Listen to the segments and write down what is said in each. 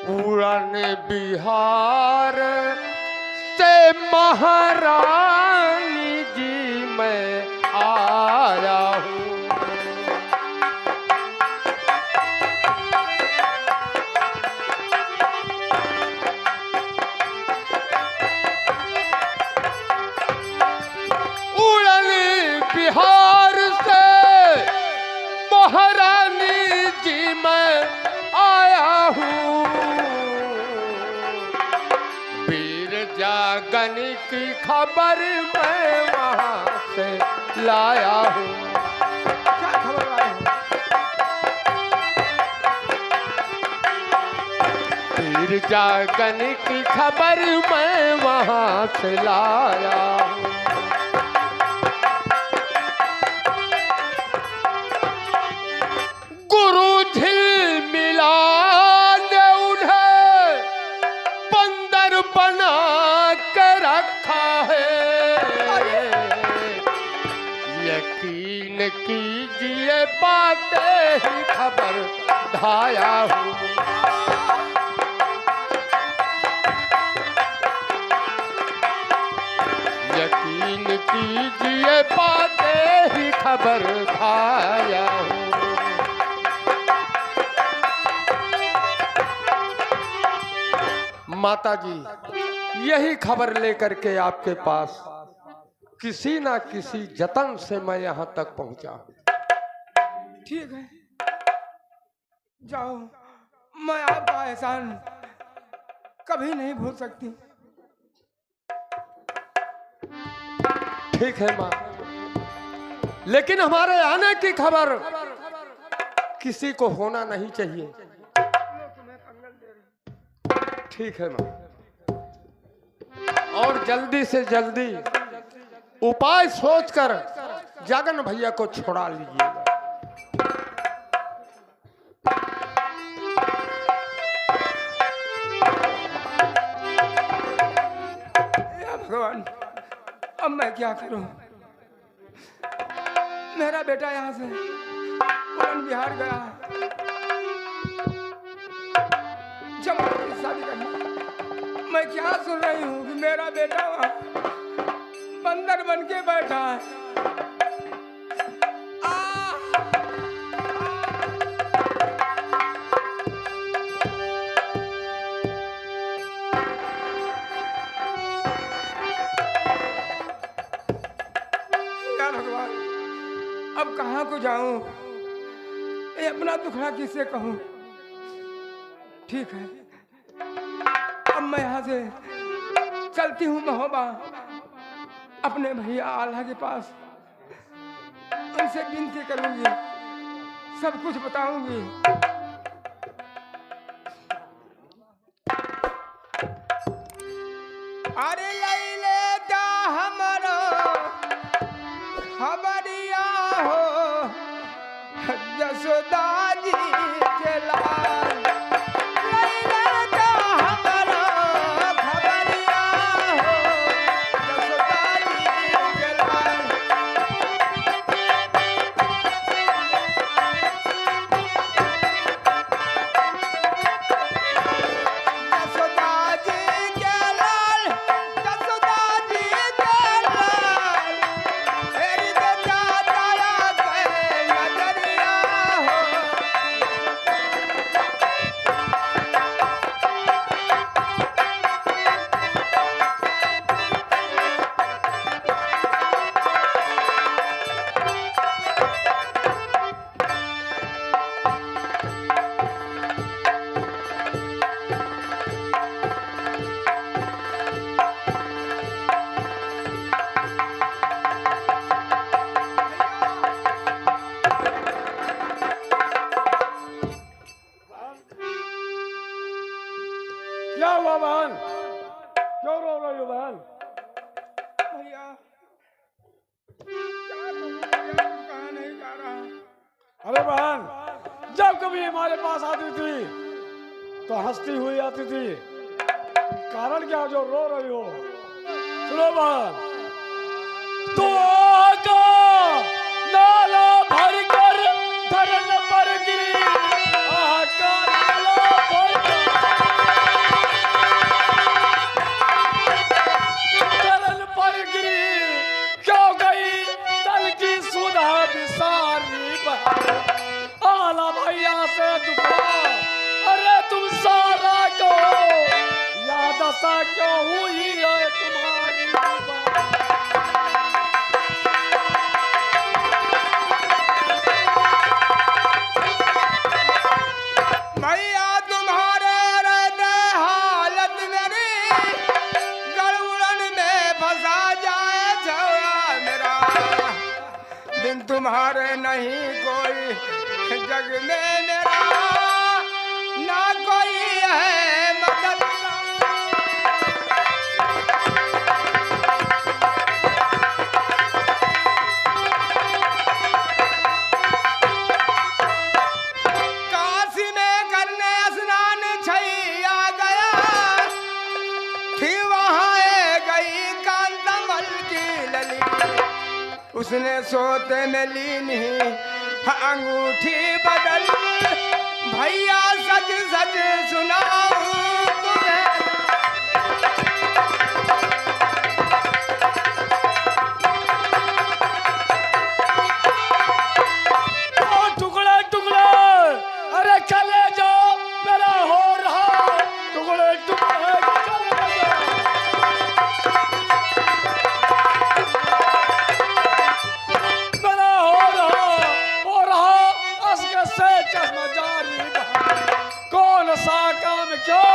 उड़न बिहार से महारानी जी मैं आया हूँ। उड़न बिहार से महारानी जी मैं आया हूँ। वीर जागन की खबर मैं वहाँ से लाया हूँ। क्या खबर लाए हो? वीर जागन की खबर मैं वहाँ से लाया हूँ। गुरु झिल मिला ने उन्हें बंदर बना के रखा है। यकीन कीजिए पाते ही खबर ढाया हूँ। यकीन कीजिए पाते ही खबर ढाया हूँ। माता जी यही खबर लेकर के आपके पास किसी ना किसी जतन से मैं यहाँ तक पहुँचा। ठीक है, जाओ, मैं आपका एहसान कभी नहीं भूल सकती। ठीक है माँ, लेकिन हमारे आने की खबर किसी को होना नहीं चाहिए। ठीक है माँ, और जल्दी से जल्दी उपाय सोचकर जागन भैया को छोड़ा लीजिएगा। या भगवान, अब मैं क्या करूं? मेरा बेटा यहाँ से उड़न बिहार गया है, जमुना की शादी करने। मैं क्या सुन रही हूँ कि मेरा बेटा वहाँ बंदर बन के बैठा है। या भगवान, अब कहाँ को जाऊं? ये अपना दुखड़ा किससे कहूं? ठीक है, अब मैं यहाँ से चलती हूँ महोबा अपने भैया आल्हा के पास। उनसे विनती करूंगी, सब कुछ बताऊंगी। अरे लैले दा हमारा खबरिया हो जसोदा जी के लाल। लैले दा हमारा खबरिया हो जसोदा जी के लाल। जसोदा जी के लाल, जसोदा जी के लाल। तेरी बेटा दया के नजरिया हो। क्या हुआ बहन? क्यों रो रही हो बहन? भैया, क्या कहूं भैया, कहा नहीं जा रहा। अरे बहन, जब कभी हमारे पास आती थी तो हंसती हुई आती थी। कारण क्या जो रो रही हो? सुनो बहन, तो आका नाला भर कर धरन पर गिरी। आका नाला भर कर और नहीं कोई जग में मेरा, ना कोई है मददगार। काशी में करने स्नान छैया गया थी, वहाँ गई कांतमल की लली, उसने सोते में लीन ही अंगूठी बदल। भैया सच सच सुनाऊं तुम्हें, टुकड़े टुकड़े, अरे चले जाओ मेरा हो रहा, टुकड़े टुकड़े चले जाओ। मेरा हो रहा अस्क से चश्मा जारी बहा। कौन सा काम क्यों,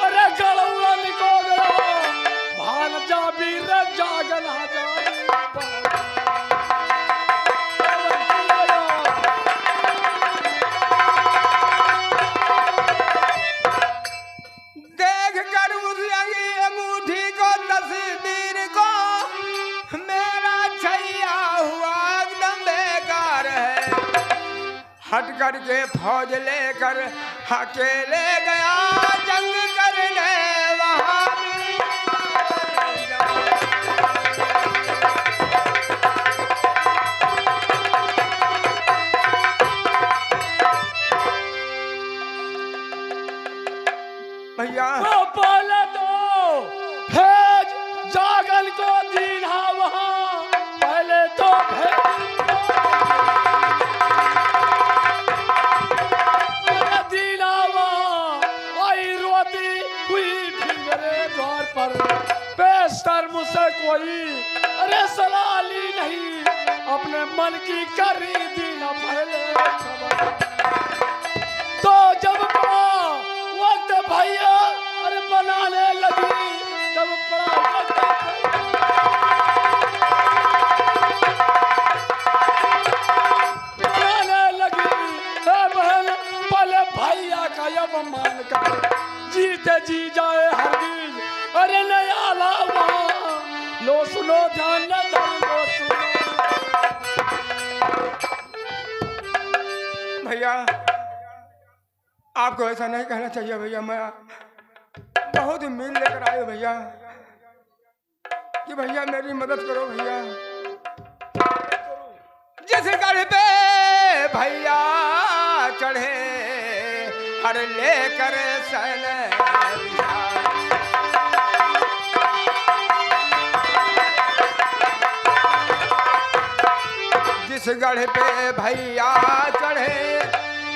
अरे गलौरा निको गया, भान जा वीर जागन हजारी बहा। देख कर उस अंगूठी को तस्वीर को, मेरा छैया हुआ एकदम बेकार है। हट करके फौज लेकर अकेले गया जंग करने वहाँ। भैया पहले तो भेज जागल को दीना वहाँ, पहले तो दीना वहाँ। आई रोती हुई फिंगरे द्वार पर, बेस्तर मुझसे कोई अरे सलाह ली नहीं, अपने मन की करी दीना पहले खबर। तो जब पड़ा वक्त भैया अरे बनाने लगी, जब पड़ा वक्त बनाने लगी, बहन पहले भैया का अपमान कर, जीते जी जाए हरगिज अरे नया लावा। लो सुनो ध्यान न दो, लो सुनो। भैया आपको ऐसा नहीं कहना चाहिए भैया, मैं बहुत उम्मीद लेकर आए भैया कि भैया मेरी मदद करो भैया। जिस घर पे भैया चढ़े हर लेकर सन, जिस गढ़ पे भैया चढ़े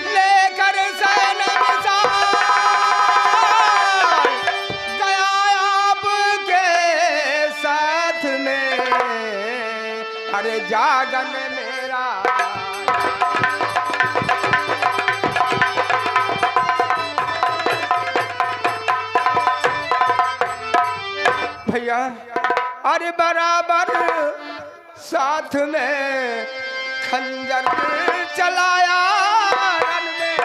लेकर सन गया आपके साथ में, अरे जागन मेरा भैया, अरे बराबर साथ में खंजर चलाया रन में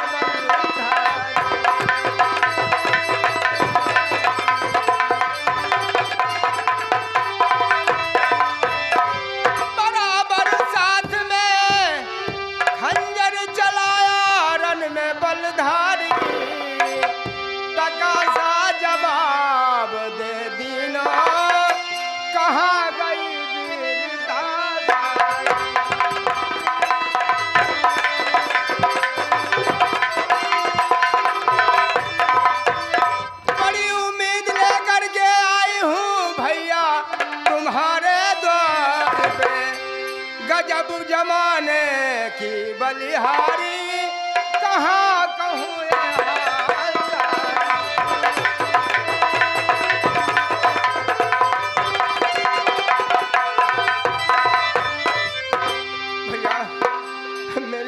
बराबर साथ में खंजर चलाया रन में बलधारी, टका सा जवाब दे दीना कहाँ गई वीरता। बड़ी उम्मीद लेकर के आई हूँ भैया तुम्हारे द्वार पे, गजब जमाने की बलिहारी कहाँ कहूँ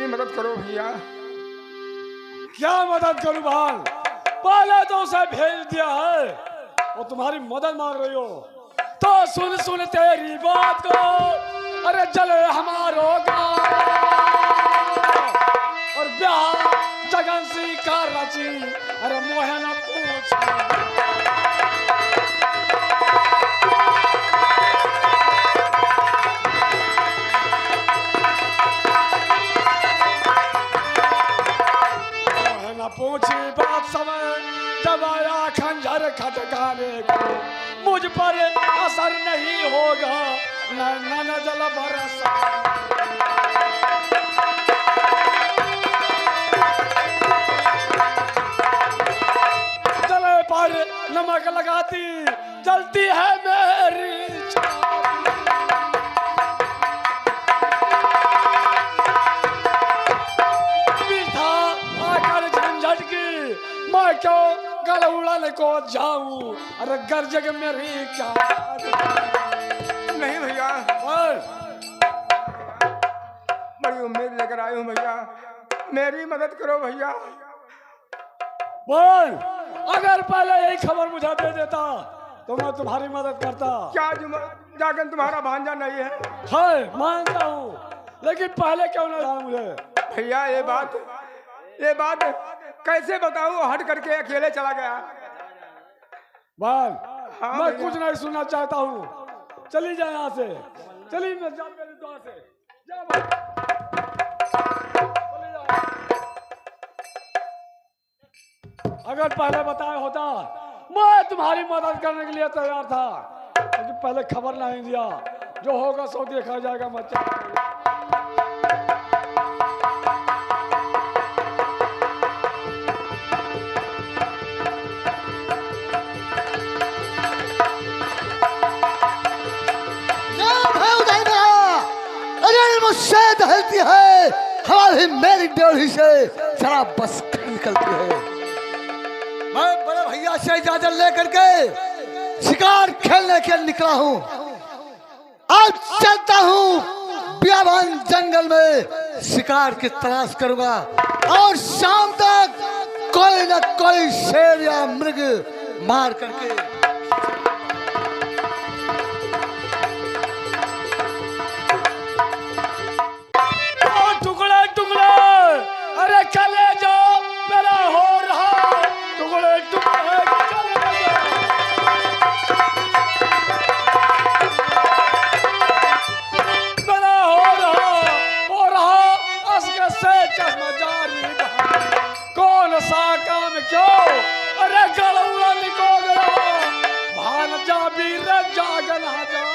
मदद करो भैया। क्या मदद करूं भाल, पहले तो उसे भेज दिया है और तुम्हारी मदद मांग रही हो, तो सुन सुन तेरी बात को अरे चले हमारो गाँव और ब्याह जगन सी का रची अरे मोहे न पूछ मोहे न पूछी बात समय जब आया खंजर खटकाने को मुझ पर असर नहीं होगा न जल बरसा जले पर नमक लगाती जलती है मेरी छाती पीठा आकर झंझट की मैं क्यों गल उड़ाने को जाऊं अरे गर्जग मेरी क्या नहीं भैया, बड़ी उम्मीद लेकर आया हूँ भैया, मेरी मदद करो भैया। बोल अगर पहले यही खबर मुझे दे देता तो मैं तुम्हारी मदद करता। क्या जागन तुम्हारा भांजा नहीं है? है मानता हूँ लेकिन पहले क्यों ना जाना मुझे? भैया ये बात कैसे बताऊं, हट करके अकेले चला गया। बोल हाँ मैं भैया। कुछ नहीं सुनना चाहता हूँ, चली जाए यहाँ से, चली मैं जा मेरी दुआ से जा भाई। चली जा। अगर पहले बताया होता मैं तुम्हारी मदद करने के लिए तैयार था, लेकिन पहले खबर नहीं दिया। जो होगा सो देखा जाएगा। बच्चा मुझसे दहलती है हवा भी मेरी ड्योढ़ी से जरा बस निकलती है। मैं बड़े भैया से इजाजत लेकर के शिकार खेलने के निकला हूँ। आज चलता हूँ बियाबान जंगल में शिकार की तलाश करूंगा और शाम तक कोई न कोई शेर या मृग मार करके टुकड़े टुकड़े अरे चले जाओ मेरा हो रहा टुकड़े टुकड़े चले जाओ। मेरा हो रहा अस्क से चश्मा जारी कौन सा काम क्यों अरे गलौला निको गया भान जा भी जागन जा